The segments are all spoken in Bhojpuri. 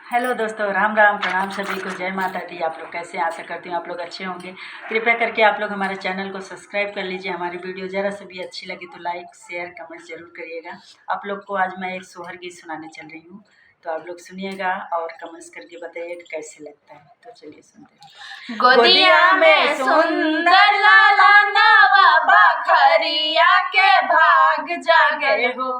हेलो दोस्तों, राम राम, प्रणाम सभी को, जय माता दी। आप लोग कैसे हैं? आशा करती हूँ आप लोग अच्छे होंगे। कृपया करके आप लोग हमारे चैनल को सब्सक्राइब कर लीजिए। हमारी वीडियो ज़रा से भी अच्छी लगी तो लाइक शेयर कमेंट ज़रूर करिएगा। आप लोग को आज मैं एक सोहर गीत सुनाने चल रही हूँ, तो आप लोग सुनिएगा और कमेंट्स करके बताइए कैसे लगता है। तो चलिए सुनते हैं। गोदिया में सुंदर लाला नवा बखरिया के भाग जागे हो।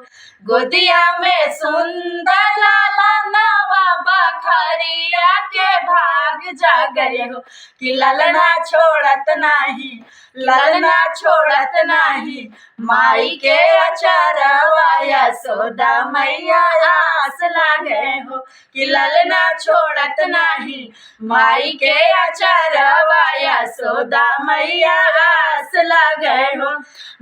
गोदिया में सुंदर लाला नवा बखरिया के भाग जागे हो। कि ललना छोड़त नाही, ललना छोड़त नाही, माई के अचरवा यशोदा मैया आस लागे हो। कि ललना छोड़त नाही, माई के अचरवा यशोदा मैया आस लगे हो।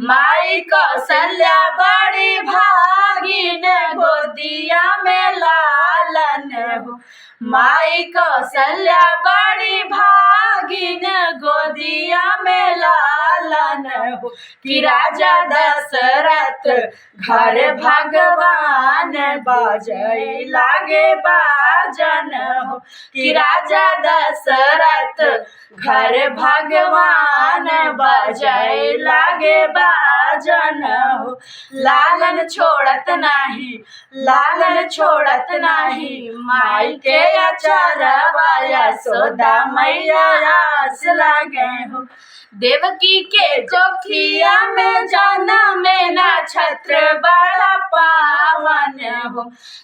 माई कौशल्या बड़ी भागिन गोदिया में लालन हो। माई कौशल्या बड़ी भागिन गोदिया में लालन हो। कि राजा दशरथ घर भगवान बाजै लागे बाजन हो। कि राजा दशरथ घर भगवान बाजै लागे बाजन हो। लालन छोड़त नाही, लालन छोड़त नाही, माई के अचरवा यशोदा मैया आस लागे हो। देवकी के कोखिया में जन्म नक्षत्र बड़ा पावन हो।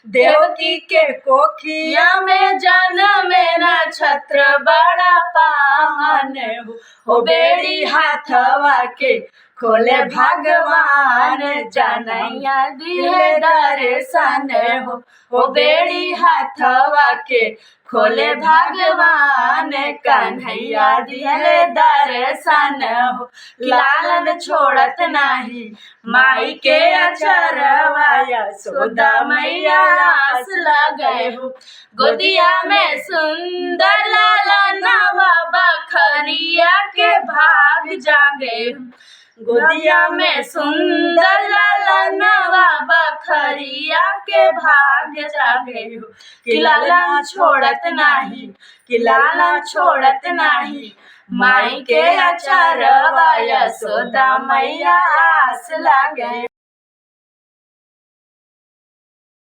देवकी के कोखिया में जन्म नक्षत्र बड़ा पावन हो। बेड़ी हाथवा के खोले भगवान जनैया दिए दर्शन हो। बेड़ी हाथवा के खोले भगवान कन्हैया दिए दर्शन हो। लालन छोड़त नाही, माई के अचरवा यशोदा मैया आस लगे हो। गोदिया में सुंदर लाला नवा बखरिया के भाग जागे हो। गोदिया में सुंदर लाला नवा बखरिया के भाग जागे हो। कि लाला छोड़त नाही, कि लाला छोड़त नाही, माई के अचरवा यशोदा मैया आस लागे।